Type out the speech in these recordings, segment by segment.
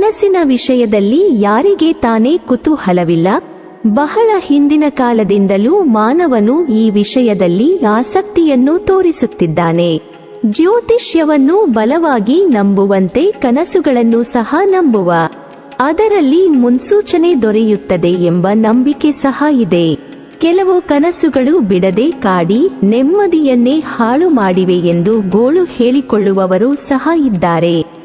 ಕನಸಿನ ವಿಷಯದಲ್ಲಿ ಯಾರಿಗೆ ತಾನೇ ಕುತೂಹಲವಿಲ್ಲ? ಬಹಳ ಹಿಂದಿನ ಕಾಲದಿಂದಲೂ ಮಾನವನು ಈ ವಿಷಯದಲ್ಲಿ ಆಸಕ್ತಿಯನ್ನು ತೋರಿಸುತ್ತಿದ್ದಾನೆ. ಜ್ಯೋತಿಷ್ಯವನ್ನು ಬಲವಾಗಿ ನಂಬುವಂತೆ ಕನಸುಗಳನ್ನು ಸಹ ನಂಬುವ, ಅದರಲ್ಲಿ ಮುನ್ಸೂಚನೆ ದೊರೆಯುತ್ತದೆ ಎಂಬ ನಂಬಿಕೆ ಸಹ ಇದೆ. ಕೆಲವು ಕನಸುಗಳು ಬಿಡದೆ ಕಾಡಿ ನೆಮ್ಮದಿಯನ್ನೇ ಹಾಳು ಮಾಡಿವೆ ಎಂದು ಗೋಳು ಹೇಳಿಕೊಳ್ಳುವವರು ಸಹ ಇದ್ದಾರೆ.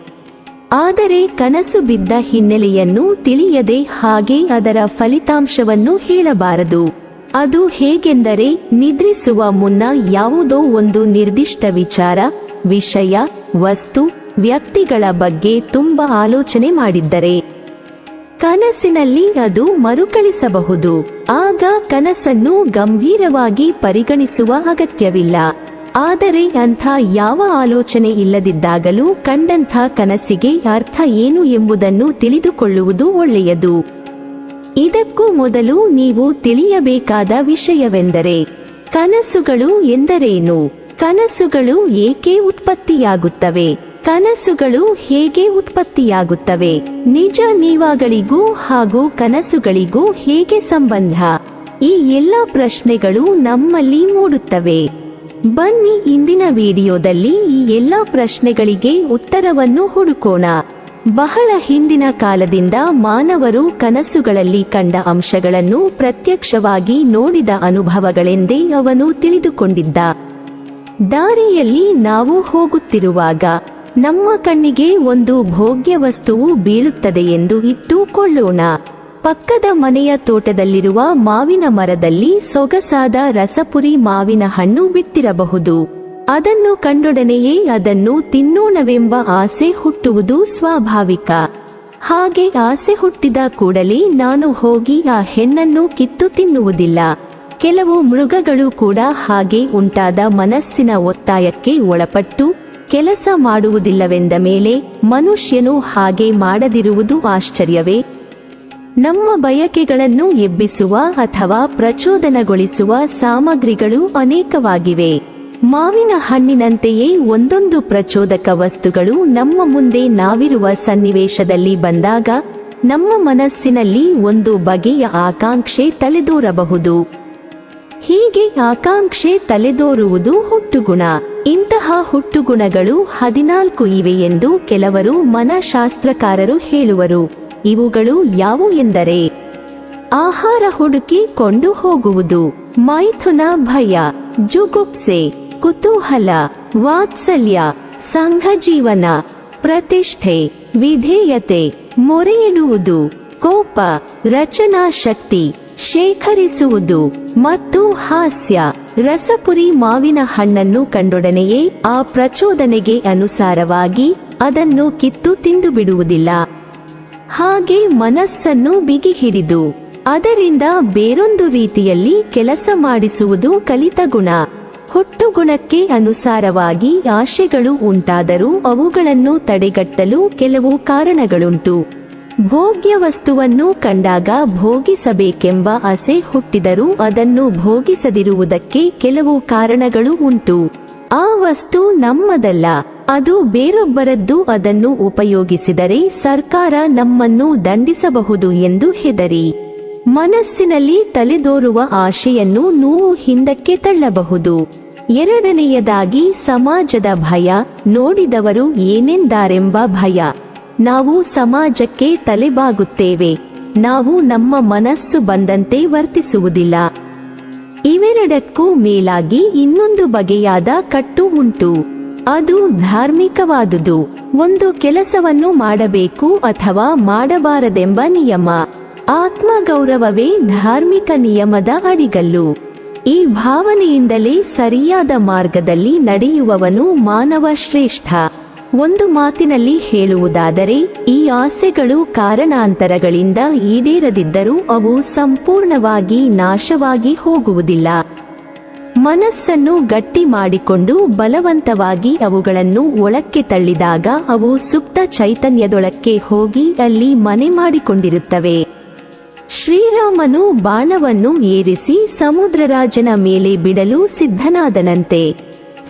ಆದರೆ ಕನಸು ಬಿದ್ದ ಹಿನ್ನೆಲೆಯನ್ನು ತಿಳಿಯದೆ ಹಾಗೆ ಅದರ ಫಲಿತಾಂಶವನ್ನು ಹೇಳಬಾರದು. ಅದು ಹೇಗೆಂದರೆ, ನಿದ್ರಿಸುವ ಮುನ್ನ ಯಾವುದೋ ಒಂದು ನಿರ್ದಿಷ್ಟ ವಿಚಾರ, ವಿಷಯ, ವಸ್ತು, ವ್ಯಕ್ತಿಗಳ ಬಗ್ಗೆ ತುಂಬಾ ಆಲೋಚನೆ ಮಾಡಿದ್ದರೆ ಕನಸಿನಲ್ಲಿ ಅದು ಮರುಕಳಿಸಬಹುದು. ಆಗ ಕನಸನ್ನು ಗಂಭೀರವಾಗಿ ಪರಿಗಣಿಸುವ ಅಗತ್ಯವಿಲ್ಲ. ಆದರೆ ಅಂಥ ಯಾವ ಆಲೋಚನೆ ಇಲ್ಲದಿದ್ದಾಗಲೂ ಕಂಡಂಥ ಕನಸಿಗೆ ಅರ್ಥ ಏನು ಎಂಬುದನ್ನು ತಿಳಿದುಕೊಳ್ಳುವುದು ಒಳ್ಳೆಯದು. ಇದಕ್ಕೂ ಮೊದಲು ನೀವು ತಿಳಿಯಬೇಕಾದ ವಿಷಯವೆಂದರೆ, ಕನಸುಗಳು ಎಂದರೇನು? ಕನಸುಗಳು ಏಕೆ ಉತ್ಪತ್ತಿಯಾಗುತ್ತವೆ? ಕನಸುಗಳು ಹೇಗೆ ಉತ್ಪತ್ತಿಯಾಗುತ್ತವೆ? ನಿಜ ನೀವಾಗಳಿಗೂ ಹಾಗೂ ಕನಸುಗಳಿಗೂ ಹೇಗೆ ಸಂಬಂಧ? ಈ ಎಲ್ಲ ಪ್ರಶ್ನೆಗಳು ನಮ್ಮಲ್ಲಿ ಮೂಡುತ್ತವೆ. ಬನ್ನಿ ಇಂದಿನ ವಿಡಿಯೋದಲ್ಲಿ ಈ ಎಲ್ಲ ಪ್ರಶ್ನೆಗಳಿಗೆ ಉತ್ತರವನ್ನು ಹುಡುಕೋಣ. ಬಹಳ ಹಿಂದಿನ ಕಾಲದಿಂದ ಮಾನವರು ಕನಸುಗಳಲ್ಲಿ ಕಂಡ ಅಂಶಗಳನ್ನು ಪ್ರತ್ಯಕ್ಷವಾಗಿ ನೋಡಿದ ಅನುಭವಗಳೆಂದೇ ಅವನು ತಿಳಿದುಕೊಂಡಿದ್ದ. ದಾರಿಯಲ್ಲಿ ನಾವು ಹೋಗುತ್ತಿರುವಾಗ ನಮ್ಮ ಕಣ್ಣಿಗೆ ಒಂದು ಭೋಗ್ಯ ವಸ್ತುವು ಬೀಳುತ್ತದೆ ಎಂದು ಇಟ್ಟುಕೊಳ್ಳೋಣ. ಪಕ್ಕದ ಮನೆಯ ತೋಟದಲ್ಲಿರುವ ಮಾವಿನ ಮರದಲ್ಲಿ ಸೊಗಸಾದ ರಸಪುರಿ ಮಾವಿನ ಹಣ್ಣು ಬಿಟ್ಟಿರಬಹುದು. ಅದನ್ನು ಕಂಡೊಡನೆಯೇ ಅದನ್ನು ತಿನ್ನೋಣವೆಂಬ ಆಸೆ ಹುಟ್ಟುವುದು ಸ್ವಾಭಾವಿಕ. ಹಾಗೆ ಆಸೆ ಹುಟ್ಟಿದ ಕೂಡಲೇ ನಾನು ಹೋಗಿ ಆ ಹೆಣ್ಣನ್ನು ಕಿತ್ತು ತಿನ್ನುವುದಿಲ್ಲ. ಕೆಲವು ಮೃಗಗಳು ಕೂಡ ಹಾಗೆ ಉಂಟಾದ ಮನಸ್ಸಿನ ಒತ್ತಾಯಕ್ಕೆ ಒಳಪಟ್ಟು ಕೆಲಸ ಮಾಡುವುದಿಲ್ಲವೆಂದ ಮೇಲೆ ಮನುಷ್ಯನು ಹಾಗೆ ಮಾಡದಿರುವುದು ಆಶ್ಚರ್ಯವೇ? ನಮ್ಮ ಬಯಕೆಗಳನ್ನು ಎಬ್ಬಿಸುವ ಅಥವಾ ಪ್ರಚೋದನಗೊಳಿಸುವ ಸಾಮಗ್ರಿಗಳು ಅನೇಕವಾಗಿವೆ. ಮಾವಿನ ಹಣ್ಣಿನಂತೆಯೇ ಒಂದೊಂದು ಪ್ರಚೋದಕ ವಸ್ತುಗಳು ನಮ್ಮ ಮುಂದೆ ನಾವಿರುವ ಸನ್ನಿವೇಶದಲ್ಲಿ ಬಂದಾಗ ನಮ್ಮ ಮನಸ್ಸಿನಲ್ಲಿ ಒಂದು ಬಗೆಯ ಆಕಾಂಕ್ಷೆ ತಲೆದೋರಬಹುದು. ಹೀಗೆ ಆಕಾಂಕ್ಷೆ ತಲೆದೋರುವುದು ಹುಟ್ಟುಗುಣ. ಇಂತಹ ಹುಟ್ಟುಗುಣಗಳು 14 ಇವೆ ಎಂದು ಕೆಲವರು ಮನಃಶಾಸ್ತ್ರಕಾರರು ಹೇಳುವರು. ಇವುಗಳು ಯಾವುವು ಎಂದರೆ, ಆಹಾರ ಹುಡುಕಿ ಕೊಂಡು ಹೋಗುವುದು, ಮೈಥುನ ಭಯ, ಜುಗುಪ್ಸೆ, ಕುತೂಹಲ, ವಾತ್ಸಲ್ಯ, ಸಂಘಜೀವನ, ಪ್ರತಿಷ್ಠೆ, ವಿಧೇಯತೆ, ಮೊರೆಯಿಡುವುದು, ಕೋಪ, ರಚನಾ ಶಕ್ತಿ, ಶೇಖರಿಸುವುದು ಮತ್ತು ಹಾಸ್ಯ. ರಸಪುರಿ ಮಾವಿನ ಹಣ್ಣನ್ನು ಕಂಡೊಡನೆಯೇ ಆ ಪ್ರಚೋದನೆಗೆ ಅನುಸಾರವಾಗಿ ಅದನ್ನು ಕಿತ್ತು ತಿಂದು ಬಿಡುವುದಿಲ್ಲ. ಹಾಗೆ ಮನಸ್ಸನ್ನು ಬಿಗಿ ಹಿಡಿದು ಅದರಿಂದ ಬೇರೊಂದು ರೀತಿಯಲ್ಲಿ ಕೆಲಸ ಮಾಡಿಸುವುದು ಕಲಿತ ಗುಣ. ಹುಟ್ಟುಗುಣಕ್ಕೆ ಅನುಸಾರವಾಗಿ ಆಶೆಗಳು ಉಂಟಾದರೂ ಅವುಗಳನ್ನು ತಡೆಗಟ್ಟಲು ಕೆಲವು ಕಾರಣಗಳುಂಟು. ಭೋಗ್ಯ ವಸ್ತುವನ್ನು ಕಂಡಾಗ ಭೋಗಿಸಬೇಕೆಂಬ ಆಸೆ ಹುಟ್ಟಿದರೂ ಅದನ್ನು ಭೋಗಿಸದಿರುವುದಕ್ಕೆ ಕೆಲವು ಕಾರಣಗಳು ಉಂಟು. ಆ ವಸ್ತು ನಮ್ಮದಲ್ಲ, ಅದು ಬೇರೊಬ್ಬರದ್ದು. ಅದನ್ನು ಉಪಯೋಗಿಸಿದರೆ ಸರ್ಕಾರ ನಮ್ಮನ್ನು ದಂಡಿಸಬಹುದು ಎಂದು ಹೆದರಿ ಮನಸ್ಸಿನಲ್ಲಿ ತಲೆದೋರುವ ಆಶೆಯನ್ನು ನಾವು ಹಿಂದಕ್ಕೆ ತಳ್ಳಬಹುದು. ಎರಡನೆಯದಾಗಿ ಸಮಾಜದ ಭಯ, ನೋಡಿದವರು ಏನೆಂದಾರೆಂಬ ಭಯ. ನಾವು ಸಮಾಜಕ್ಕೆ ತಲೆಬಾಗುತ್ತೇವೆ, ನಾವು ನಮ್ಮ ಮನಸ್ಸು ಬಂದಂತೆ ವರ್ತಿಸುವುದಿಲ್ಲ. ಇವೆರಡಕ್ಕೂ ಮೇಲಾಗಿ ಇನ್ನೊಂದು ಬಗೆಯಾದ ಕಟ್ಟು ಉಂಟು. ಅದು ಧಾರ್ಮಿಕವಾದುದು. ಒಂದು ಕೆಲಸವನ್ನು ಮಾಡಬೇಕು ಅಥವಾ ಮಾಡಬಾರದೆಂಬ ನಿಯಮ. ಆತ್ಮಗೌರವವೇ ಧಾರ್ಮಿಕ ನಿಯಮದ ಅಡಿಗಲ್ಲು. ಈ ಭಾವನೆಯಿಂದಲೇ ಸರಿಯಾದ ಮಾರ್ಗದಲ್ಲಿ ನಡೆಯುವವನು ಮಾನವ ಶ್ರೇಷ್ಠ. ಒಂದು ಮಾತಿನಲ್ಲಿ ಹೇಳುವುದಾದರೆ, ಈ ಆಸೆಗಳು ಕಾರಣಾಂತರಗಳಿಂದ ಈಡೇರದಿದ್ದರೂ ಅವು ಸಂಪೂರ್ಣವಾಗಿ ನಾಶವಾಗಿ ಹೋಗುವುದಿಲ್ಲ. ಮನಸ್ಸನ್ನು ಗಟ್ಟಿ ಮಾಡಿಕೊಂಡು ಬಲವಂತವಾಗಿ ಅವುಗಳನ್ನು ಒಳಕ್ಕೆ ತಳ್ಳಿದಾಗ ಅವು ಸುಪ್ತ ಚೈತನ್ಯದೊಳಕ್ಕೆ ಹೋಗಿ ಅಲ್ಲಿ ಮನೆ ಮಾಡಿಕೊಂಡಿರುತ್ತವೆ. ಶ್ರೀರಾಮನು ಬಾಣವನ್ನು ಏರಿಸಿ ಸಮುದ್ರರಾಜನ ಮೇಲೆ ಬಿಡಲು ಸಿದ್ಧನಾದನಂತೆ.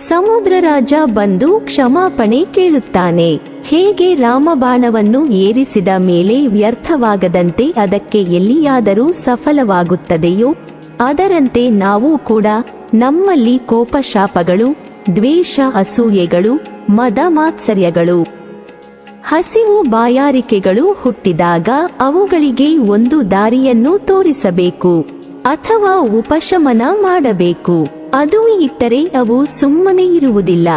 ಸಮುದ್ರರಾಜ ಬಂದು ಕ್ಷಮಾಪಣೆ ಕೇಳುತ್ತಾನೆ. ಹೇಗೆ ರಾಮಬಾಣವನ್ನು ಏರಿಸಿದ ಮೇಲೆ ವ್ಯರ್ಥವಾಗದಂತೆ ಅದಕ್ಕೆ ಎಲ್ಲಿಯಾದರೂ ಸಫಲವಾಗುತ್ತದೆಯೋ ಅದರಂತೆ ನಾವು ಕೂಡ ನಮ್ಮಲ್ಲಿ ಕೋಪಶಾಪಗಳು, ದ್ವೇಷ, ಅಸೂಯೆಗಳು, ಮದ ಮಾತ್ಸರ್ಯಗಳು, ಹಸಿವು, ಬಾಯಾರಿಕೆಗಳು ಹುಟ್ಟಿದಾಗ ಅವುಗಳಿಗೆ ಒಂದು ದಾರಿಯನ್ನು ತೋರಿಸಬೇಕು ಅಥವಾ ಉಪಶಮನ ಮಾಡಬೇಕು. ಅದು ಇಟ್ಟರೆ ಅವು ಸುಮ್ಮನೆ ಇರುವುದಿಲ್ಲ.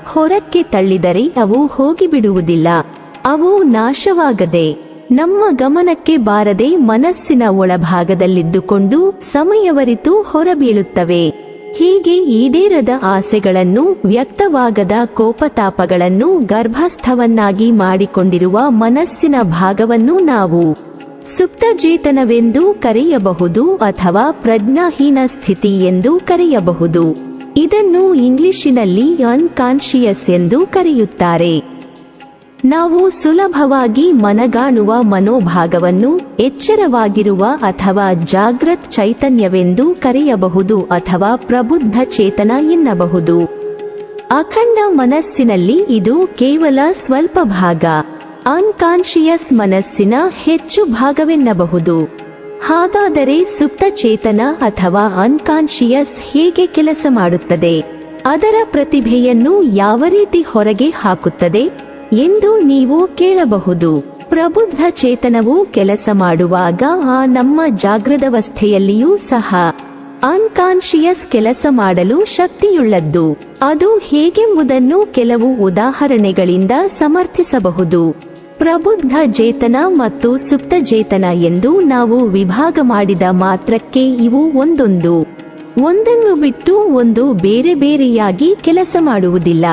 ಹೊರಕ್ಕೆ ತಳ್ಳಿದರೆ ಅವು ಹೋಗಿಬಿಡುವುದಿಲ್ಲ. ಅವು ನಾಶವಾಗದೆ ನಮ್ಮ ಗಮನಕ್ಕೆ ಬಾರದೆ ಮನಸ್ಸಿನ ಒಳಭಾಗದಲ್ಲಿದ್ದುಕೊಂಡು ಸಮಯವರಿತು ಹೊರಬೀಳುತ್ತವೆ. ಹೀಗೆ ಈಡೇರದ ಆಸೆಗಳನ್ನು, ವ್ಯಕ್ತವಾಗದ ಕೋಪತಾಪಗಳನ್ನು ಗರ್ಭಸ್ಥವನ್ನಾಗಿ ಮಾಡಿಕೊಂಡಿರುವ ಮನಸ್ಸಿನ ಭಾಗವನ್ನು ನಾವು ಸುಪ್ತಚೇತನವೆಂದು ಕರೆಯಬಹುದು ಅಥವಾ ಪ್ರಜ್ಞಾಹೀನ ಸ್ಥಿತಿ ಎಂದು ಕರೆಯಬಹುದು. ಇದನ್ನು ಇಂಗ್ಲಿಷಿನಲ್ಲಿ ಅನ್ಕಾನ್ಶಿಯಸ್ ಎಂದು ಕರೆಯುತ್ತಾರೆ. ನಾವು ಸುಲಭವಾಗಿ ಮನಗಾಣುವ ಮನೋಭಾಗವನ್ನು ಎಚ್ಚರವಾಗಿರುವ ಅಥವಾ ಜಾಗೃತ್ ಚೈತನ್ಯವೆಂದು ಕರೆಯಬಹುದು ಅಥವಾ ಪ್ರಬುದ್ಧ ಚೇತನ ಎನ್ನಬಹುದು. ಅಖಂಡ ಮನಸ್ಸಿನಲ್ಲಿ ಇದು ಕೇವಲ ಸ್ವಲ್ಪ ಭಾಗ, ಅನ್ಕಾನ್ಶಿಯಸ್ ಮನಸ್ಸಿನ ಹೆಚ್ಚು ಭಾಗವೆನ್ನಬಹುದು. ಹಾಗಾದರೆ ಸುಪ್ತ ಚೇತನ ಅಥವಾ ಅನ್ಕಾನ್ಶಿಯಸ್ ಹೇಗೆ ಕೆಲಸ ಮಾಡುತ್ತದೆ, ಅದರ ಪ್ರತಿಭೆಯನ್ನು ಯಾವ ರೀತಿ ಹೊರಗೆ ಹಾಕುತ್ತದೆ ಎಂದು ನೀವು ಕೇಳಬಹುದು. ಪ್ರಬುದ್ಧ ಚೇತನವು ಕೆಲಸ ಮಾಡುವಾಗ ನಮ್ಮ ಜಾಗೃತಾವಸ್ಥೆಯಲ್ಲಿಯೂ ಸಹ ಅನ್ಕಾನ್ಶಿಯಸ್ ಕೆಲಸ ಮಾಡಲು ಶಕ್ತಿಯುಳ್ಳದ್ದು. ಅದು ಹೇಗೆಂಬುದನ್ನು ಕೆಲವು ಉದಾಹರಣೆಗಳಿಂದ ಸಮರ್ಥಿಸಬಹುದು. ಪ್ರಬುದ್ಧ ಚೇತನ ಮತ್ತು ಸುಪ್ತಚೇತನ ಎಂದು ನಾವು ವಿಭಾಗ ಮಾಡಿದ ಮಾತ್ರಕ್ಕೆ ಇವು ಒಂದನ್ನು ಬಿಟ್ಟು ಒಂದು ಬೇರೆ ಬೇರೆಯಾಗಿ ಕೆಲಸ ಮಾಡುವುದಿಲ್ಲ.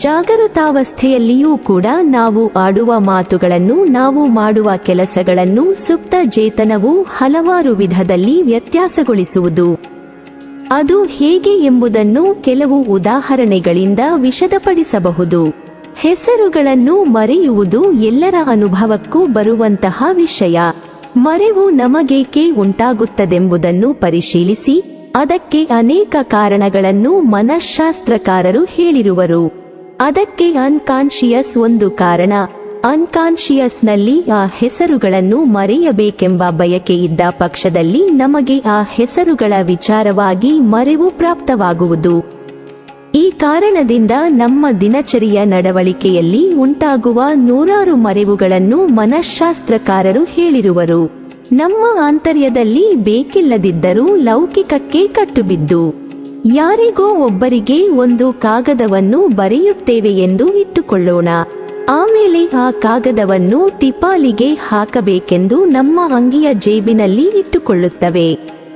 ಜಾಗೃತಾವಸ್ಥೆಯಲ್ಲಿಯೂ ಕೂಡ ನಾವು ಆಡುವ ಮಾತುಗಳನ್ನು, ನಾವು ಮಾಡುವ ಕೆಲಸಗಳನ್ನು ಸುಪ್ತ ಚೇತನವು ಹಲವಾರು ವಿಧದಲ್ಲಿ ವ್ಯತ್ಯಾಸಗೊಳಿಸುವುದು. ಅದು ಹೇಗೆ ಎಂಬುದನ್ನು ಕೆಲವು ಉದಾಹರಣೆಗಳಿಂದ ವಿಶದಪಡಿಸಬಹುದು. ಹೆಸರುಗಳನ್ನು ಮರೆಯುವುದು ಎಲ್ಲರ ಅನುಭವಕ್ಕೂ ಬರುವಂತಹ ವಿಷಯ. ಮರೆವು ನಮಗೇಕೆ ಉಂಟಾಗುತ್ತದೆಂಬುದನ್ನು ಪರಿಶೀಲಿಸಿ ಅದಕ್ಕೆ ಅನೇಕ ಕಾರಣಗಳನ್ನು ಮನಃಶಾಸ್ತ್ರಕಾರರು ಹೇಳಿರುವರು. ಅದಕ್ಕೆ ಅನ್ಕಾನ್ಶಿಯಸ್ ಒಂದು ಕಾರಣ. ಅನ್ಕಾನ್ಶಿಯಸ್ನಲ್ಲಿ ಆ ಹೆಸರುಗಳನ್ನು ಮರೆಯಬೇಕೆಂಬ ಬಯಕೆ ಇದ್ದ ಪಕ್ಷದಲ್ಲಿ ನಮಗೆ ಆ ಹೆಸರುಗಳ ವಿಚಾರವಾಗಿ ಮರೆವು ಪ್ರಾಪ್ತವಾಗುವುದು. ಈ ಕಾರಣದಿಂದ ನಮ್ಮ ದಿನಚರಿಯ ನಡವಳಿಕೆಯಲ್ಲಿ ಉಂಟಾಗುವ ನೂರಾರು ಮರೆವುಗಳನ್ನು ಮನಃಶಾಸ್ತ್ರಕಾರರು ಹೇಳಿರುವರು. ನಮ್ಮ ಆಂತರ್ಯದಲ್ಲಿ ಬೇಕಿಲ್ಲದಿದ್ದರೂ ಲೌಕಿಕಕ್ಕೆ ಕಟ್ಟುಬಿದ್ದು ಯಾರಿಗೋ ಒಬ್ಬರಿಗೆ ಒಂದು ಕಾಗದವನ್ನು ಬರೆಯುತ್ತೇವೆ ಎಂದು ಇಟ್ಟುಕೊಳ್ಳೋಣ. ಆಮೇಲೆ ಆ ಕಾಗದವನ್ನು ಟಿಪಾಲಿಗೆ ಹಾಕಬೇಕೆಂದು ನಮ್ಮ ಅಂಗಿಯ ಜೇಬಿನಲ್ಲಿ ಇಟ್ಟುಕೊಳ್ಳುತ್ತವೆ.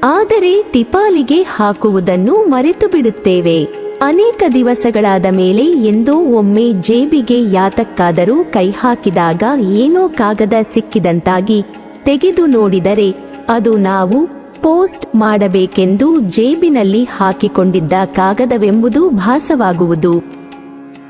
ಆದರೆ ಟಿಪಾಲಿಗೆ ಹಾಕುವುದನ್ನು ಮರೆತು ಬಿಡುತ್ತೇವೆ. ಅನೇಕ ದಿವಸಗಳಾದ ಮೇಲೆ ಎಂದೋ ಒಮ್ಮೆ ಜೇಬಿಗೆ ಯಾತಕ್ಕಾದರೂ ಕೈ ಹಾಕಿದಾಗ ಏನೋ ಕಾಗದ ಸಿಕ್ಕಿದಂತಾಗಿ ತೆಗೆದು ನೋಡಿದರೆ ಅದು ನಾವು ಪೋಸ್ಟ್ ಮಾಡಬೇಕೆಂದು ಜೇಬಿನಲ್ಲಿ ಹಾಕಿಕೊಂಡಿದ್ದ ಕಾಗದವೆಂಬುದು ಭಾಸವಾಗುವುದು.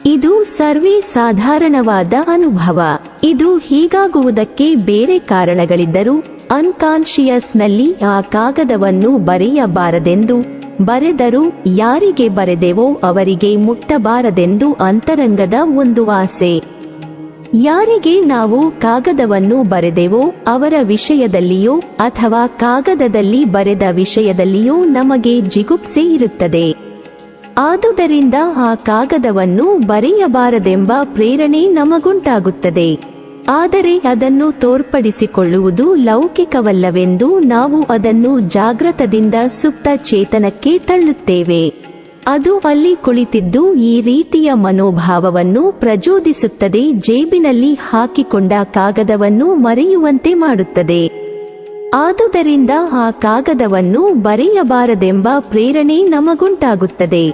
ಇದು ಸರ್ವೇ ಸಾಧಾರಣವಾದ ಅನುಭವ. ಇದು ಹೀಗಾಗುವುದಕ್ಕೆ ಬೇರೆ ಕಾರಣಗಳಿದ್ದರೂ ಅನ್ಕಾನ್ಶಿಯಸ್ನಲ್ಲಿ ಆ ಕಾಗದವನ್ನು ಬರೆಯಬಾರದೆಂದು, ಬರೆದರೂ ಯಾರಿಗೆ ಬರೆದೆವೋ ಅವರಿಗೆ ಮುಟ್ಟಬಾರದೆಂದು ಅಂತರಂಗದ ಒಂದು ಆಸೆ. ಯಾರಿಗೆ ನಾವು ಕಾಗದವನ್ನು ಬರೆದೆವೋ ಅವರ ವಿಷಯದಲ್ಲಿಯೋ ಅಥವಾ ಕಾಗದದಲ್ಲಿ ಬರೆದ ವಿಷಯದಲ್ಲಿಯೋ ನಮಗೆ ಜಿಗುಪ್ಸೆ ಇರುತ್ತದೆ. ಆದುದರಿಂದ ಆ ಕಾಗದವನ್ನು ಬರೆಯಬಾರದೆಂಬ ಪ್ರೇರಣೆ ನಮಗುಂಟಾಗುತ್ತದೆ. ಆದರೆ ಅದನ್ನು ತೋರ್ಪಡಿಸಿಕೊಳ್ಳುವುದು ಲೌಕಿಕವಲ್ಲವೆಂದು ನಾವು ಅದನ್ನು ಜಾಗೃತದಿಂದ ಸುಪ್ತ ಚೇತನಕ್ಕೆ ತಳ್ಳುತ್ತೇವೆ. ಅದು ಅಲ್ಲಿ ಕುಳಿತಿದ್ದು ಈ ರೀತಿಯ ಮನೋಭಾವವನ್ನು ಪ್ರಚೋದಿಸುತ್ತದೆ. ಜೇಬಿನಲ್ಲಿ ಹಾಕಿಕೊಂಡ ಕಾಗದವನ್ನು ಮರೆಯುವಂತೆ ಮಾಡುತ್ತದೆ. ಆದುದರಿಂದ ಆ ಕಾಗದವನ್ನು ಬರೆಯಬಾರದೆಂಬ ಪ್ರೇರಣೆ ನಮಗುಂಟಾಗುತ್ತದೆ.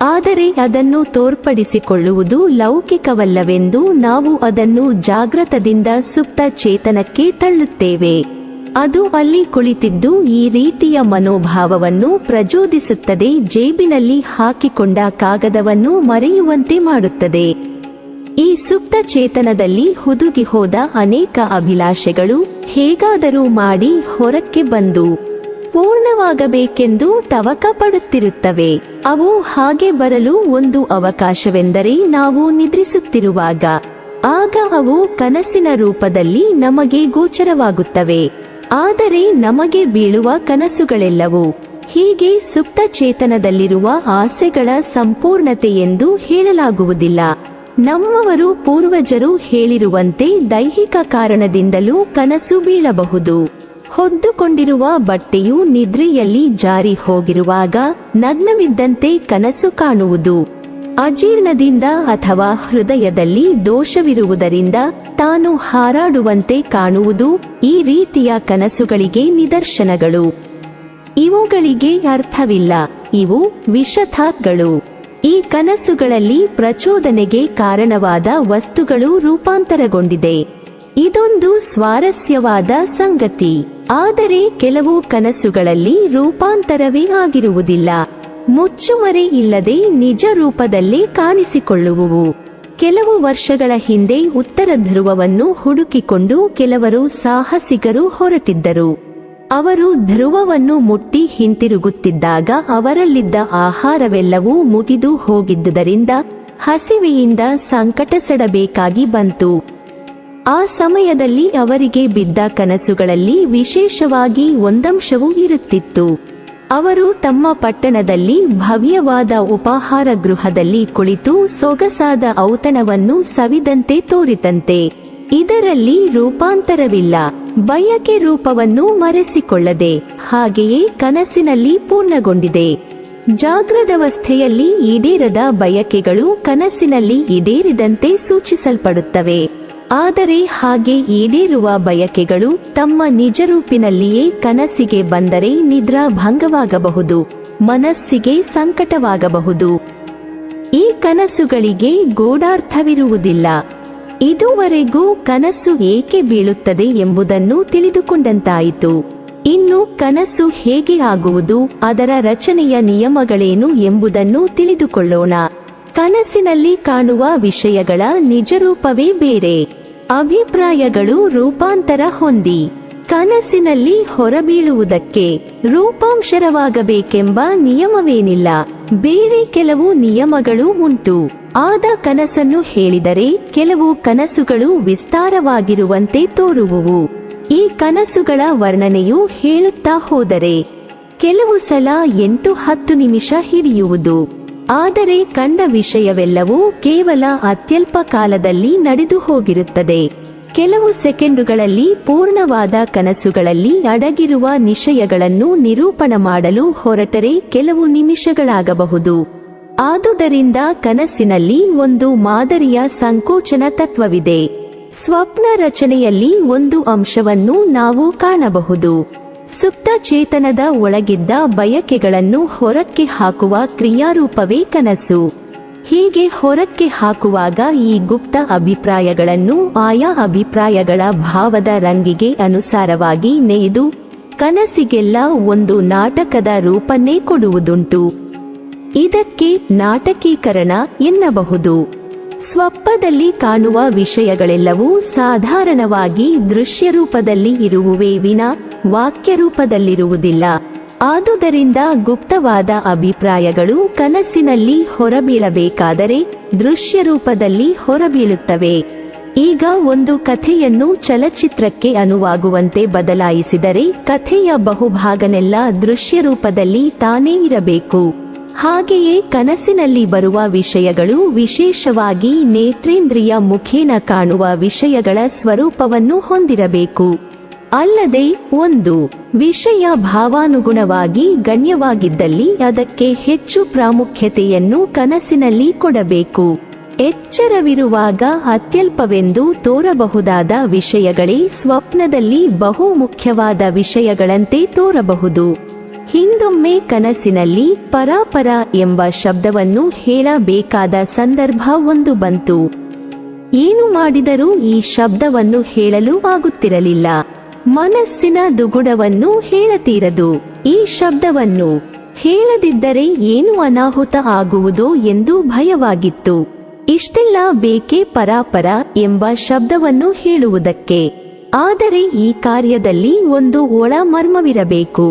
ಆದರೆ ಅದನ್ನು ತೋರ್ಪಡಿಸಿಕೊಳ್ಳುವುದು ಲೌಕಿಕವಲ್ಲವೆಂದು ನಾವು ಅದನ್ನು ಜಾಗೃತದಿಂದ ಸುಪ್ತ ಚೇತನಕ್ಕೆ ತಳ್ಳುತ್ತೇವೆ. ಅದು ಅಲ್ಲಿ ಕುಳಿತಿದ್ದು ಈ ರೀತಿಯ ಮನೋಭಾವವನ್ನು ಪ್ರಚೋದಿಸುತ್ತದೆ. ಜೇಬಿನಲ್ಲಿ ಹಾಕಿಕೊಂಡ ಕಾಗದವನ್ನು ಮರೆಯುವಂತೆ ಮಾಡುತ್ತದೆ. ಈ ಸುಪ್ತ ಚೇತನದಲ್ಲಿ ಹುದುಗಿ ಹೋದ ಅನೇಕ ಅಭಿಲಾಷೆಗಳು ಹೇಗಾದರೂ ಮಾಡಿ ಹೊರಕ್ಕೆ ಬಂದು ಪೂರ್ಣವಾಗಬೇಕೆಂದು ತವಕ ಪಡುತ್ತಿರುತ್ತವೆ. ಅವು ಹಾಗೆ ಬರಲು ಒಂದು ಅವಕಾಶವೆಂದರೆ ನಾವು ನಿದ್ರಿಸುತ್ತಿರುವಾಗ. ಆಗ ಅವು ಕನಸಿನ ರೂಪದಲ್ಲಿ ನಮಗೆ ಗೋಚರವಾಗುತ್ತವೆ. ಆದರೆ ನಮಗೆ ಬೀಳುವ ಕನಸುಗಳೆಲ್ಲವೂ ಹೀಗೆ ಸುಪ್ತ ಚೇತನದಲ್ಲಿರುವ ಆಸೆಗಳ ಸಂಪೂರ್ಣತೆ ಎಂದು ಹೇಳಲಾಗುವುದಿಲ್ಲ. ನಮ್ಮವರು ಪೂರ್ವಜರು ಹೇಳಿರುವಂತೆ ದೈಹಿಕ ಕಾರಣದಿಂದಲೂ ಕನಸು ಬೀಳಬಹುದು. ಹೊದ್ದುಕೊಂಡಿರುವ ಬಟ್ಟೆಯು ನಿದ್ರೆಯಲ್ಲಿ ಜಾರಿ ಹೋಗಿರುವಾಗ ನಗ್ನವಿದ್ದಂತೆ ಕನಸು ಕಾಣುವುದು. ಅಜೀರ್ಣದಿಂದ ಅಥವಾ ಹೃದಯದಲ್ಲಿ ದೋಷವಿರುವುದರಿಂದ ತಾನು ಹಾರಾಡುವಂತೆ ಕಾಣುವುದು ಈ ರೀತಿಯ ಕನಸುಗಳಿಗೆ ನಿದರ್ಶನಗಳು. ಇವುಗಳಿಗೆ ಅರ್ಥವಿಲ್ಲ, ಇವು ವಿಷಥಾತ್ಗಳು. ಈ ಕನಸುಗಳಲ್ಲಿ ಪ್ರಚೋದನೆಗೆ ಕಾರಣವಾದ ವಸ್ತುಗಳು ರೂಪಾಂತರಗೊಂಡಿದೆ. ಇದೊಂದು ಸ್ವಾರಸ್ಯವಾದ ಸಂಗತಿ. ಆದರೆ ಕೆಲವು ಕನಸುಗಳಲ್ಲಿ ರೂಪಾಂತರವೇ ಆಗಿರುವುದಿಲ್ಲ, ಮುಚ್ಚುಮರೆ ಇಲ್ಲದೆ ನಿಜ ರೂಪದಲ್ಲೇ ಕಾಣಿಸಿಕೊಳ್ಳುವುವು. ಕೆಲವು ವರ್ಷಗಳ ಹಿಂದೆ ಉತ್ತರ ಧ್ರುವವನ್ನು ಹುಡುಕಿಕೊಂಡು ಕೆಲವರು ಸಾಹಸಿಗರು ಹೊರಟಿದ್ದರು. ಅವರು ಧ್ರುವವನ್ನು ಮುಟ್ಟಿ ಹಿಂತಿರುಗುತ್ತಿದ್ದಾಗ ಅವರಲ್ಲಿದ್ದ ಆಹಾರವೆಲ್ಲವೂ ಮುಗಿದು ಹೋಗಿದ್ದುದರಿಂದ ಹಸಿವೆಯಿಂದ ಸಂಕಟಸೆಡಬೇಕಾಗಿ ಬಂತು. ಆ ಸಮಯದಲ್ಲಿ ಅವರಿಗೆ ಬಿದ್ದ ಕನಸುಗಳಲ್ಲಿ ವಿಶೇಷವಾಗಿ ಒಂದಂಶವೂ ಇರುತ್ತಿತ್ತು. ಅವರು ತಮ್ಮ ಪಟ್ಟಣದಲ್ಲಿ ಭವ್ಯವಾದ ಉಪಾಹಾರ ಗೃಹದಲ್ಲಿ ಕುಳಿತು ಸೊಗಸಾದ ಔತಣವನ್ನು ಸವಿದಂತೆ ತೋರಿತಂತೆ. ಇದರಲ್ಲಿ ರೂಪಾಂತರವಿಲ್ಲ, ಬಯಕೆ ರೂಪವನ್ನು ಮರೆಸಿಕೊಳ್ಳದೆ ಹಾಗೆಯೇ ಕನಸಿನಲ್ಲಿ ಪೂರ್ಣಗೊಂಡಿದೆ. ಜಾಗೃದವಸ್ಥೆಯಲ್ಲಿ ಈಡೇರದ ಬಯಕೆಗಳು ಕನಸಿನಲ್ಲಿ ಈಡೇರಿದಂತೆ ಸೂಚಿಸಲ್ಪಡುತ್ತವೆ. ಆದರೆ ಹಾಗೆ ಈಡೇರುವ ಬಯಕೆಗಳು ತಮ್ಮ ನಿಜರೂಪಿನಲ್ಲಿಯೇ ಕನಸಿಗೆ ಬಂದರೆ ನಿದ್ರಾ ಭಂಗವಾಗಬಹುದು, ಮನಸ್ಸಿಗೆ ಸಂಕಟವಾಗಬಹುದು. ಈ ಕನಸುಗಳಿಗೆ ಗೂಢಾರ್ಥವಿರುವುದಿಲ್ಲ. ಇದುವರೆಗೂ ಕನಸು ಏಕೆ ಬೀಳುತ್ತದೆ ಎಂಬುದನ್ನು ತಿಳಿದುಕೊಂಡಂತಾಯಿತು. ಇನ್ನು ಕನಸು ಹೇಗೆ ಆಗುವುದು, ಅದರ ರಚನೆಯ ನಿಯಮಗಳೇನು ಎಂಬುದನ್ನು ತಿಳಿದುಕೊಳ್ಳೋಣ. ಕನಸಿನಲ್ಲಿ ಕಾಣುವ ವಿಷಯಗಳ ನಿಜರೂಪವೇ ಬೇರೆ. ಅಭಿಪ್ರಾಯಗಳು ರೂಪಾಂತರ ಹೊಂದಿ ಕನಸಿನಲ್ಲಿ ಹೊರಬೀಳುವುದಕ್ಕೆ ರೂಪಾಂತರವಾಗಬೇಕೆಂಬ ನಿಯಮವೇನಿಲ್ಲ. ಬೇರೆ ಕೆಲವು ನಿಯಮಗಳು ಉಂಟು. ಆದ ಕನಸನ್ನು ಹೇಳಿದರೆ ಕೆಲವು ಕನಸುಗಳು ವಿಸ್ತಾರವಾಗಿರುವಂತೆ ತೋರುವುವು. ಈ ಕನಸುಗಳ ವರ್ಣನೆಯು ಹೇಳುತ್ತಾ ಹೋದರೆ ಕೆಲವು ಸಲ 8-10 ನಿಮಿಷ ಹಿಡಿಯುವುದು. ಆದರೆ ಕಂಡ ವಿಷಯವೆಲ್ಲವೂ ಕೇವಲ ಅತ್ಯಲ್ಪ ಕಾಲದಲ್ಲಿ ನಡೆದು ಹೋಗಿರುತ್ತದೆ. ಕೆಲವು ಸೆಕೆಂಡುಗಳಲ್ಲಿ ಪೂರ್ಣವಾದ ಕನಸುಗಳಲ್ಲಿ ಅಡಗಿರುವ ನಿಶ್ಚಯಗಳನ್ನು ನಿರೂಪಣ ಮಾಡಲು ಹೊರಟರೆ ಕೆಲವು ನಿಮಿಷಗಳಾಗಬಹುದು. ಆದುದರಿಂದ ಕನಸಿನಲ್ಲಿ ಒಂದು ಮಾದರಿಯ ಸಂಕೋಚನ ತತ್ವವಿದೆ. ಸ್ವಪ್ನ ರಚನೆಯಲ್ಲಿ ಒಂದು ಅಂಶವನ್ನು ನಾವು ಕಾಣಬಹುದು. ಸುಪ್ತ ಚೇತನದ ಒಳಗಿದ್ದ ಬಯಕೆಗಳನ್ನು ಹೊರಕ್ಕೆ ಹಾಕುವ ಕ್ರಿಯಾರೂಪವೇ ಕನಸು. ಹೀಗೆ ಹೊರಕ್ಕೆ ಹಾಕುವಾಗ ಈ ಗುಪ್ತ ಅಭಿಪ್ರಾಯಗಳನ್ನು ಆಯಾ ಅಭಿಪ್ರಾಯಗಳ ಭಾವದ ರಂಗಿಗೆ ಅನುಸಾರವಾಗಿ ನೇಯ್ದು ಕನಸಿಗೆಲ್ಲ ಒಂದು ನಾಟಕದ ರೂಪನ್ನೇ ಕೊಡುವುದುಂಟು. ಇದಕ್ಕೆ ನಾಟಕೀಕರಣ ಎನ್ನಬಹುದು. ಸ್ವಪ್ನದಲ್ಲಿ ಕಾಣುವ ವಿಷಯಗಳೆಲ್ಲವೂ ಸಾಧಾರಣವಾಗಿ ದೃಶ್ಯರೂಪದಲ್ಲಿ ಇರುವುವೇ ವಿನಾ ವಾಕ್ಯರೂಪದಲ್ಲಿರುವುದಿಲ್ಲ. ಆದುದರಿಂದ ಗುಪ್ತವಾದ ಅಭಿಪ್ರಾಯಗಳು ಕನಸಿನಲ್ಲಿ ಹೊರಬೀಳಬೇಕಾದರೆ ದೃಶ್ಯರೂಪದಲ್ಲಿ ಹೊರಬೀಳುತ್ತವೆ. ಈಗ ಒಂದು ಕಥೆಯನ್ನು ಚಲಚಿತ್ರಕ್ಕೆ ಅನುವಾಗುವಂತೆ ಬದಲಾಯಿಸಿದರೆ ಕಥೆಯ ಬಹುಭಾಗನೆಲ್ಲ ದೃಶ್ಯರೂಪದಲ್ಲಿ ತಾನೇ ಇರಬೇಕು. ಹಾಗೆಯೇ ಕನಸಿನಲ್ಲಿ ಬರುವ ವಿಷಯಗಳು ವಿಶೇಷವಾಗಿ ನೇತ್ರೇಂದ್ರಿಯ ಮುಖೇನ ಕಾಣುವ ವಿಷಯಗಳ ಸ್ವರೂಪವನ್ನು ಹೊಂದಿರಬೇಕು. ಅಲ್ಲದೆ ಒಂದು ವಿಷಯ ಭಾವಾನುಗುಣವಾಗಿ ಗಣ್ಯವಾಗಿದ್ದಲ್ಲಿ ಅದಕ್ಕೆ ಹೆಚ್ಚು ಪ್ರಾಮುಖ್ಯತೆಯನ್ನು ಕನಸಿನಲ್ಲಿ ಕೊಡಬೇಕು. ಎಚ್ಚರವಿರುವಾಗ ಅತ್ಯಲ್ಪವೆಂದು ತೋರಬಹುದಾದ ವಿಷಯಗಳೇ ಸ್ವಪ್ನದಲ್ಲಿ ಬಹು ಮುಖ್ಯವಾದ ವಿಷಯಗಳಂತೆ ತೋರಬಹುದು. ಹಿಂದೊಮ್ಮೆ ಕನಸಿನಲ್ಲಿ ಪರಾಪರ ಎಂಬ ಶಬ್ದವನ್ನು ಹೇಳಬೇಕಾದ ಸಂದರ್ಭ ಒಂದು ಬಂತು. ಏನು ಮಾಡಿದರೂ ಈ ಶಬ್ದವನ್ನು ಹೇಳಲು ಆಗುತ್ತಿರಲಿಲ್ಲ. ಮನಸ್ಸಿನ ದುಗುಡವನ್ನು ಹೇಳತೀರದು. ಈ ಶಬ್ದವನ್ನು ಹೇಳದಿದ್ದರೆ ಏನು ಅನಾಹುತ ಆಗುವುದೋ ಎಂದು ಭಯವಾಗಿತ್ತು. ಇಷ್ಟೆಲ್ಲ ಬೇಕೇ ಪರಾಪರ ಎಂಬ ಶಬ್ದವನ್ನು ಹೇಳುವುದಕ್ಕೆ? ಆದರೆ ಈ ಕಾರ್ಯದಲ್ಲಿ ಒಂದು ಒಳ ಮರ್ಮವಿರಬೇಕು.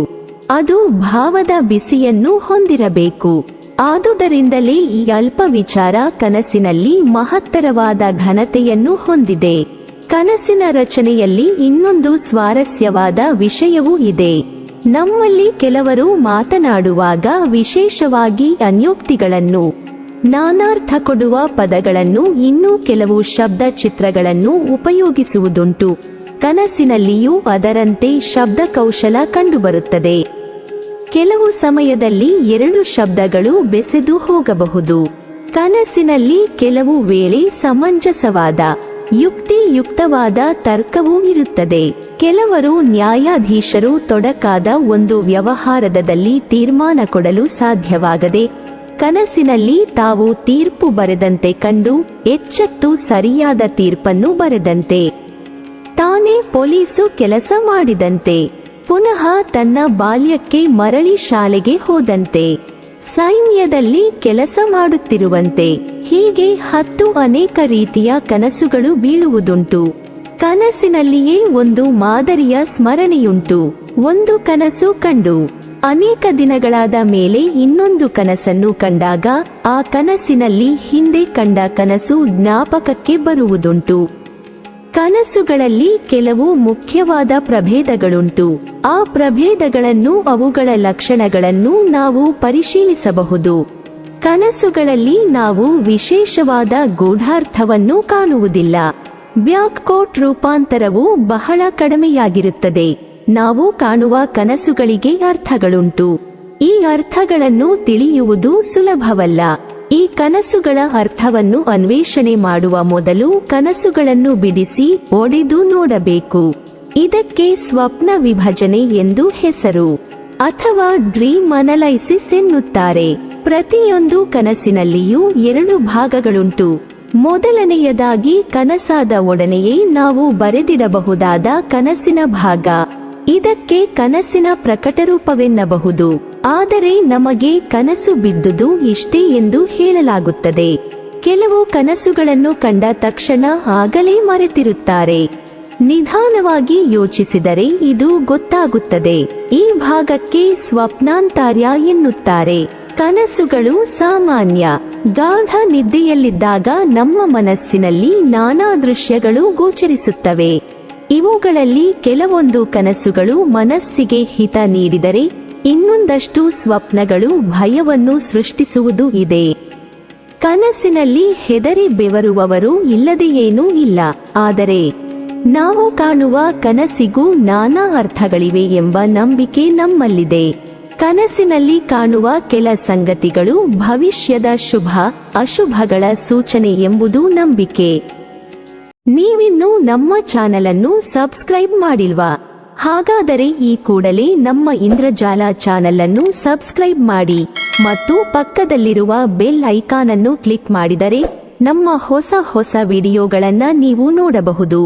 ಅದು ಭಾವದ ಬಿಸಿಯನ್ನು ಹೊಂದಿರಬೇಕು. ಆದುದರಿಂದಲೇ ಈ ಅಲ್ಪ ವಿಚಾರ ಕನಸಿನಲ್ಲಿ ಮಹತ್ತರವಾದ ಘನತೆಯನ್ನು ಹೊಂದಿದೆ. ಕನಸಿನ ರಚನೆಯಲ್ಲಿ ಇನ್ನೊಂದು ಸ್ವಾರಸ್ಯವಾದ ವಿಷಯವೂ ಇದೆ. ನಮ್ಮಲ್ಲಿ ಕೆಲವರು ಮಾತನಾಡುವಾಗ ವಿಶೇಷವಾಗಿ ಅನ್ಯೋಕ್ತಿಗಳನ್ನು, ನಾನಾರ್ಥ ಕೊಡುವ ಪದಗಳನ್ನು, ಇನ್ನೂ ಕೆಲವು ಶಬ್ದ ಚಿತ್ರಗಳನ್ನು ಉಪಯೋಗಿಸುವುದುಂಟು. ಕನಸಿನಲ್ಲಿಯೂ ಅದರಂತೆ ಶಬ್ದ ಕೌಶಲ ಕಂಡುಬರುತ್ತದೆ. ಕೆಲವು ಸಮಯದಲ್ಲಿ ಎರಡು ಶಬ್ದಗಳು ಬೆಸೆದು ಹೋಗಬಹುದು. ಕನಸಿನಲ್ಲಿ ಕೆಲವು ವೇಳೆ ಸಮಂಜಸವಾದ, ಯುಕ್ತಿಯುಕ್ತವಾದ ತರ್ಕವೂ ಇರುತ್ತದೆ. ಕೆಲವರು ನ್ಯಾಯಾಧೀಶರು ತೊಡಕಾದ ಒಂದು ವ್ಯವಹಾರದಲ್ಲಿ ತೀರ್ಮಾನ ಕೊಡಲು ಸಾಧ್ಯವಾಗದೆ ಕನಸಿನಲ್ಲಿ ತಾವು ತೀರ್ಪು ಬರೆದಂತೆ ಕಂಡು ಎಚ್ಚೆತ್ತು ಸರಿಯಾದ ತೀರ್ಪನ್ನು ಬರೆದಂತೆ, ತಾನೇ ಪೊಲೀಸು ಕೆಲಸ ಮಾಡಿದಂತೆ, ಪುನಃ ತನ್ನ ಬಾಲ್ಯಕ್ಕೆ ಮರಳಿ ಶಾಲೆಗೆ ಹೋದಂತೆ, ಸೈನ್ಯದಲ್ಲಿ ಕೆಲಸ ಮಾಡುತ್ತಿರುವಂತೆ, ಹೀಗೆ ಅನೇಕ ರೀತಿಯ ಕನಸುಗಳು ಬೀಳುವುದುಂಟು. ಕನಸಿನಲ್ಲಿಯೇ ಒಂದು ಮಾದರಿಯ ಸ್ಮರಣೆಯುಂಟು. ಒಂದು ಕನಸು ಕಂಡು ಅನೇಕ ದಿನಗಳಾದ ಮೇಲೆ ಇನ್ನೊಂದು ಕನಸನ್ನು ಕಂಡಾಗ ಆ ಕನಸಿನಲ್ಲಿ ಹಿಂದೆ ಕಂಡ ಕನಸು ಜ್ಞಾಪಕಕ್ಕೆ ಬರುವುದುಂಟು. ಕನಸುಗಳಲ್ಲಿ ಕೆಲವು ಮುಖ್ಯವಾದ ಪ್ರಭೇದಗಳುಂಟು. ಆ ಪ್ರಭೇದಗಳನ್ನು, ಅವುಗಳ ಲಕ್ಷಣಗಳನ್ನು ನಾವು ಪರಿಶೀಲಿಸಬಹುದು. ಕನಸುಗಳಲ್ಲಿ ನಾವು ವಿಶೇಷವಾದ ಗೂಢಾರ್ಥವನ್ನು ಕಾಣುವುದಿಲ್ಲ. ಬ್ಯಾಕ್ಕೋಟ್ ರೂಪಾಂತರವು ಬಹಳ ಕಡಿಮೆಯಾಗಿರುತ್ತದೆ. ನಾವು ಕಾಣುವ ಕನಸುಗಳಿಗೆ ಅರ್ಥಗಳುಂಟು. ಈ ಅರ್ಥಗಳನ್ನು ತಿಳಿಯುವುದು ಸುಲಭವಲ್ಲ. ಈ ಕನಸುಗಳ ಅರ್ಥವನ್ನು ಅನ್ವೇಷಣೆ ಮಾಡುವ ಮೊದಲು ಕನಸುಗಳನ್ನು ಬಿಡಿಸಿ ಒಡೆದು ನೋಡಬೇಕು. ಇದಕ್ಕೆ ಸ್ವಪ್ನ ವಿಭಜನೆ ಎಂದು ಹೆಸರು, ಅಥವಾ ಡ್ರೀಮ್ ಅನಲೈಸಿಸ್ ಎನ್ನುತ್ತಾರೆ. ಪ್ರತಿಯೊಂದು ಕನಸಿನಲ್ಲಿಯೂ ಎರಡು ಭಾಗಗಳುಂಟು. ಮೊದಲನೆಯದಾಗಿ ಕನಸಾದ ಒಡನೆಯೇ ನಾವು ಬರೆದಿಡಬಹುದಾದ ಕನಸಿನ ಭಾಗ. ಇದಕ್ಕೆ ಕನಸಿನ ಪ್ರಕಟರೂಪವೆನ್ನಬಹುದು. ಆದರೆ ನಮಗೆ ಕನಸು ಬಿದ್ದುದು ಇಷ್ಟೇ ಎಂದು ಹೇಳಲಾಗುತ್ತದೆ. ಕೆಲವು ಕನಸುಗಳನ್ನು ಕಂಡ ತಕ್ಷಣ ಆಗಲೇ ಮರೆತಿರುತ್ತಾರೆ. ನಿಧಾನವಾಗಿ ಯೋಚಿಸಿದರೆ ಇದು ಗೊತ್ತಾಗುತ್ತದೆ. ಈ ಭಾಗಕ್ಕೆ ಸ್ವಪ್ನಾಂತರ್ಯ ಎನ್ನುತ್ತಾರೆ. ಕನಸುಗಳು ಸಾಮಾನ್ಯ. ಗಾಢ ನಿದ್ದೆಯಲ್ಲಿದ್ದಾಗ ನಮ್ಮ ಮನಸ್ಸಿನಲ್ಲಿ ನಾನಾ ದೃಶ್ಯಗಳು ಗೋಚರಿಸುತ್ತವೆ. ಇವುಗಳಲ್ಲಿ ಕೆಲವೊಂದು ಕನಸುಗಳು ಮನಸ್ಸಿಗೆ ಹಿತ ನೀಡಿದರೆ, ಇನ್ನೊಂದಷ್ಟು ಸ್ವಪ್ನಗಳು ಭಯವನ್ನು ಸೃಷ್ಟಿಸುವುದೂ ಇದೆ. ಕನಸಿನಲ್ಲಿ ಹೆದರಿ ಬೆವರುವವರು ಇಲ್ಲದೆಯೇನೂ ಇಲ್ಲ. ಆದರೆ ನಾವು ಕಾಣುವ ಕನಸಿಗೂ ನಾನಾ ಅರ್ಥಗಳಿವೆ ಎಂಬ ನಂಬಿಕೆ ನಮ್ಮಲ್ಲಿದೆ. ಕನಸಿನಲ್ಲಿ ಕಾಣುವ ಕೆಲ ಸಂಗತಿಗಳು ಭವಿಷ್ಯದ ಶುಭ ಅಶುಭಗಳ ಸೂಚನೆ ಎಂಬುದು ನಂಬಿಕೆ. ನೀವಿನ್ನೂ ನಮ್ಮ ಚಾನೆಲ್ ಅನ್ನು ಸಬ್ಸ್ಕ್ರೈಬ್ ಮಾಡಿಲ್ವಾ? ಹಾಗಾದರೆ ಈ ಕೂಡಲೇ ನಮ್ಮ ಇಂದ್ರಜಾಲ ಚಾನೆಲ್ ಅನ್ನು ಸಬ್ಸ್ಕ್ರೈಬ್ ಮಾಡಿ ಮತ್ತು ಪಕ್ಕದಲ್ಲಿರುವ ಬೆಲ್ ಐಕಾನ್ ಅನ್ನು ಕ್ಲಿಕ್ ಮಾಡಿದರೆ ನಮ್ಮ ಹೊಸ ವಿಡಿಯೋಗಳನ್ನು ನೀವು ನೋಡಬಹುದು.